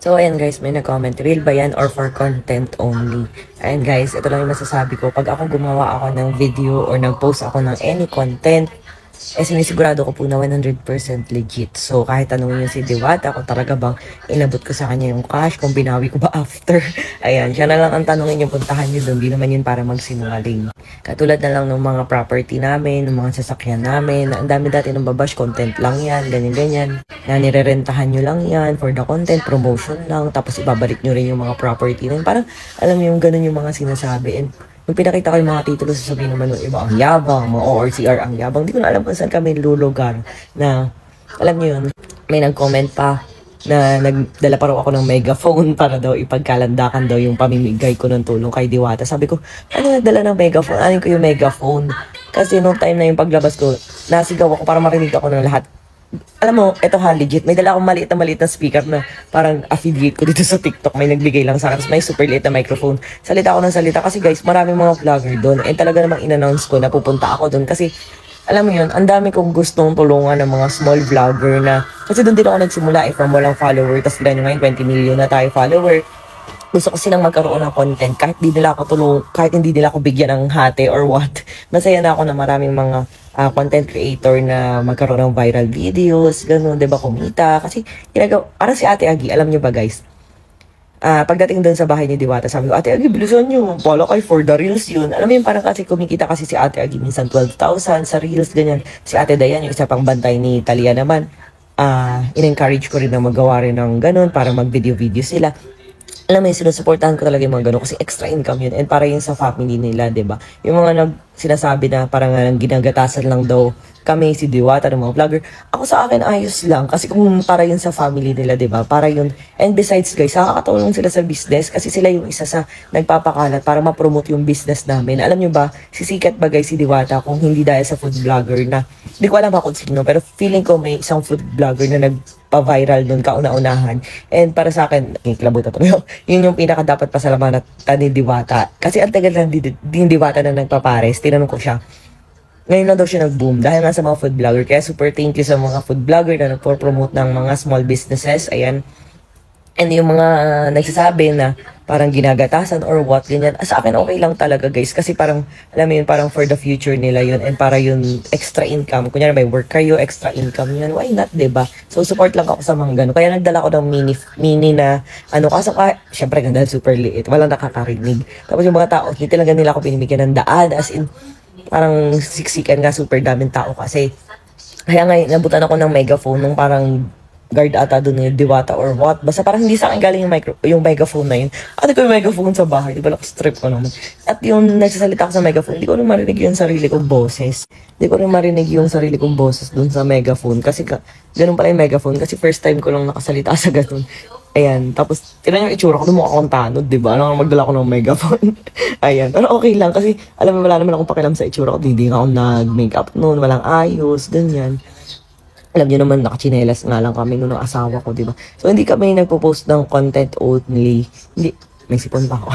So, ayan guys, may nag-comment, real ba yan or for content only? Ayan guys, ito lang yung masasabi ko. Pag ako gumawa ako ng video or nag-post ako ng any content, sinisigurado ko po na 100% legit. So, kahit tanongin niyo si Diwata kung talaga bang inabot ko sa kanya yung cash, kung binawi ko ba after. Ayan, siya na lang ang tanongin niyo, puntahan niyo doon. Di naman yun para magsinungaling. Katulad na lang ng mga property namin, ng mga sasakyan namin. Ang dami dati ng babash, content lang yan, ganyan-ganyan. Na nirerentahan nyo lang yan for the content, promotion lang. Tapos ibabalik nyo rin yung mga property na yun. Parang, alam mo yung ganun yung mga sinasabi. And nung pinakita ko yung mga titulo, sasabihin naman ng iba, ang yabang, mga ORCR, ang yabang. Di ko na alam kung saan kami lulugar na, alam nyo yun, may nag-comment pa na nagdala pa raw ako ng megaphone para daw ipagkalandakan daw yung pamimigay ko ng tulong kay Diwata. Sabi ko, ano nagdala ng megaphone? Anin ko yung megaphone? Kasi nung time na yung paglabas ko, nasigaw ako para marinig ako ng lahat. Alam mo, eto ha, legit. May dala akong maliit na speaker na parang affiliate ko dito sa TikTok. May nagbigay lang sa akin. Tapos may super liit na microphone. Salita ako ng salita kasi guys, maraming mga vlogger doon. And talaga namang in-announce ko na pupunta ako doon. Kasi, alam mo yun, ang dami kong gustong tulungan ng mga small vlogger na, kasi doon din ako nagsimula from walang follower. Tapos ganyan ngayon, 20 million na tayo follower. Gusto ko silang magkaroon ng content kahit hindi nila ako kahit hindi nila ako bigyan ng hati or what. Masaya na ako na maraming mga content creator na magkaroon ng viral videos, ganun, 'di ba, kumita. Kasi parang si Ate Agi, alam niyo ba guys? Pagdating doon sa bahay ni Diwata, sabi ko, Ate Agi, bilisan niyo. Pala kay for the reels yun. Alam mo yun, parang kasi kumikita kasi si Ate Agi minsan 12,000 sa reels, ganyan. Si Ate Dayan, yung isa pang bantay ni Talia naman, in-encourage ko rin na magawa rin ng ganun para mag-video-video sila. Alam mo yun, sinusuportahan ko talaga yung mga ganun kasi extra income yun and para yun sa family nila, ba diba? Yung mga sinasabi na parang ginagatasan lang daw kami, si Diwata, ng mga vlogger. Ako sa akin, ayos lang. Kasi kung para yun sa family nila, diba? Para yun. And besides, guys, nakakatulong sila sa business kasi sila yung isa sa nagpapakalat para ma-promote yung business namin. Alam nyo ba, sisikat ba guys si Diwata kung hindi dahil sa food vlogger na, hindi ko alam kung sino, pero feeling ko may isang food vlogger na nagpa-viral nun kauna-unahan. And para sa akin, kiklabutan to. Yun yung pinaka dapat pasalamatan ni Diwata. Kasi ang tagal lang din Diwata na nagpapares. Tinanong ko siya. Ngayon lang daw siya nag-boom dahil nga sa mga food vlogger. Kaya super thank you sa mga food vlogger na nagpo-promote ng mga small businesses. Ayan. And yung mga nagsasabi na parang ginagatasan or what, ganyan. Sa akin okay lang talaga guys. Kasi parang, alam mo yun, parang for the future nila yun. And para yun extra income. Kunyari may work kayo, extra income yun. Why not, diba? So support lang ako sa mga gano'n. Kaya nagdala ko ng mini na, kaso syempre ganda, super liit. Walang nakakarinig. Tapos yung mga tao, hindi talaga nila ako binibigyan ng daan. As in, parang siksikan nga, super daming tao kasi. Kaya nga, nabutan ako ng megaphone nung parang guard ata doon ni Diwata or what. Basta parang hindi sa akin galing yung megaphone na yun. Ate ko yung megaphone sa bahay, di ba strip ko naman. At yung nagsasalita ko sa megaphone, di ko rin marinig yung sarili kong boses. Di ko rin marinig yung sarili kong boses doon sa megaphone. Kasi ganun pala yung megaphone. Kasi first time ko lang nakasalita sa ganun. Ayan, tapos, tinan yung itsura ko, mukha akong tanod, diba? Magdala ko ng megaphone. Ayan, pero okay lang, kasi, alam mo, wala naman akong pakialam sa itsura ko, hindi nga ako nag-makeup noon, walang ayos, ganyan. Alam niyo naman, nakachinelas nga lang kami noon ng asawa ko, diba? So, hindi kami nagpo-post ng content only. Hindi, may sipon pa ako.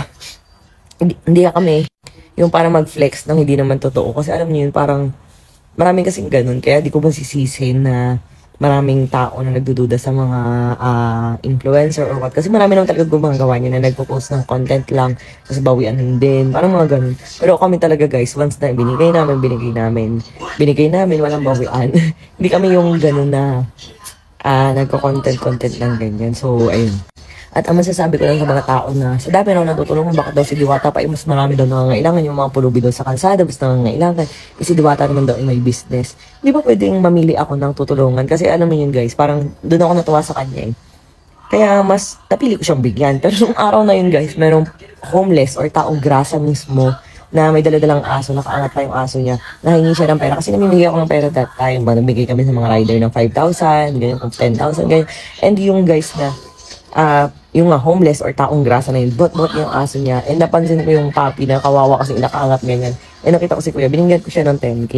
hindi kami, yung parang mag-flex ng hindi naman totoo. Kasi alam niyo yun, parang, maraming kasing ganun, kaya di ko masisisihin na maraming tao na nagdududa sa mga influencer or what. Kasi marami naman talaga gumagawa niya na nagpo-post ng content lang, tapos bawian din, parang mga ganun. Pero kami talaga guys, once na binigay namin, walang bawian. Hindi kami yung ganun na nagko-content lang ganyan. So, ayun. At ang masasabi ko lang sa mga tao na sa dami na natutulungan, bakit daw si Diwata pa, mas marami daw nangangailangan, yung mga pulubi daw sa kalsada, mas nangangailangan. Si Diwata naman daw ay may business. Di ba pwedeng mamili ako ng tutulungan? Kasi alam mo yun guys, parang doon ako natuwa sa kanya eh. Kaya mas napili ko siyang bigyan. Pero nung araw na yun guys, merong homeless or taong grasa mismo na may daladalang aso, nakaangat pa yung aso niya, nahingi siya ng pera. Kasi namimigay ako ng pera that time. Nabigay kami sa mga rider ng 5,000, ganyan, 10,000, ganyan. And yung guys na yung homeless or taong grasa na yun, bot-bot yung aso niya. And napansin ko yung puppy na kawawa kasi nakaangat ganyan. And nakita ko si Kuya, binigyan ko siya ng 10K.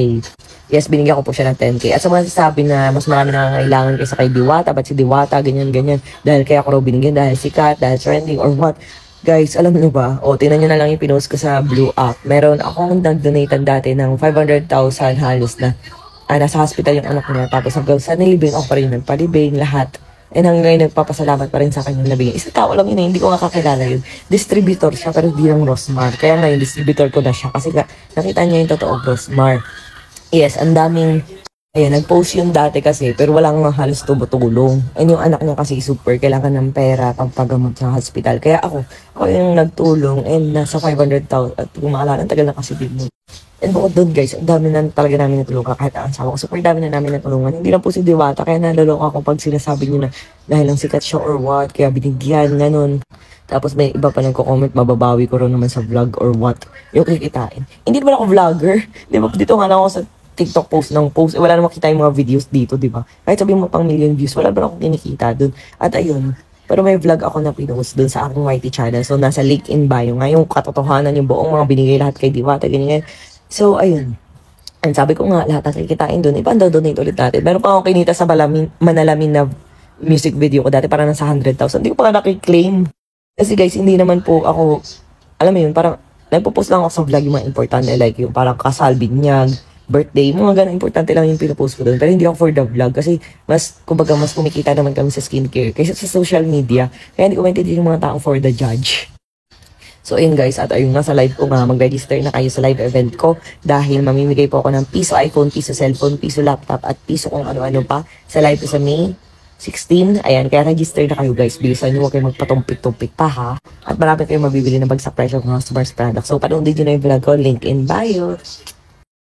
Yes, binigyan ko po siya ng 10K. At sa mga sasabi na mas marami nangangailangan kaysa kay Diwata, ba't si Diwata, ganyan. Dahil kaya ko raw binigyan, dahil sikat, dahil trending, or what. Guys, alam niyo ba, tingnan niyo na lang yung pinost ko sa Blue App. Meron akong nag-donatean dati ng 500,000 halos na nasa hospital yung anak niya. Tapos hanggang sa nilibing ako pa rin, nagpalibing, lahat. And hanggang ngayon, nagpapasalamat pa rin sa akin yung nabigay. Isang tao lang yun, hindi ko nga kakilala yun. Distributor siya, pero di ng Rosmar. Kaya ngayon, distributor ko na siya. Kasi nakita niya yung totoong Rosmar. Yes, ang daming, ayan, nag-post yun dati kasi, pero walang halos tumutulong. And yung anak niya kasi super, kailangan ng pera pagpagamot sa hospital. Kaya ako yung nagtulong, and nasa 500,000, at kung maalala, tagal na kasi din mo. And bukod doon guys, ang dami na talaga namin natulungan kahit ang asawa ko. Super dami na namin natulungan. Hindi lang po si Diwata, kaya naloloka ako pag sinasabi niyo na dahil lang sikat siya or what, kaya binigyan, ganun. Tapos may iba pa nagko-comment, mababawi ko rin naman sa vlog or what, yung kikitain. Hindi naman ako vlogger. Di ba, dito nga lang ako sa TikTok post, wala namang kita yung mga videos dito, di ba? Kahit sabihin mo pang million views, wala ba akong kinikita dun. At ayun, pero may vlog ako na pinost dun sa aking YT channel. So, nasa link in bio. Nga yung katotohanan, yung buong mga binigay lahat kay Diwata, ganyan. So, ayun. And sabi ko nga, lahat ang kikitain dun, ipanda-donate ulit natin. Meron pa akong kinita sa manalamin na music video ko dati, para nasa 100,000. Hindi ko pa nakiklaim. Kasi guys, hindi naman po ako, alam mo yun, parang nagpo-post lang ako sa vlog yung mga importante, like yung parang kasal, binyag, birthday, mga ganun, importante lang yung pinopost ko doon. Pero hindi ako for the vlog kasi kumbaga, mas kumikita naman kami sa skincare kaysa sa social media. Kaya hindi ko maintindihan yung mga tao for the judge. So, ayun guys, at ayun nga sa live ko nga, mag-register na kayo sa live event ko dahil mamimigay po ako ng piso iPhone, piso cellphone, piso laptop, at piso kung ano-ano pa sa live ko sa May 16. Ayan, kaya register na kayo guys. Bilisan nyo, huwag kayo magpatumpik-tumpik pa ha. At marami kayong mabibili na bagsak presyo ng Rosmar's product. So, panoodin nyo na yung vlog ko, link in bio.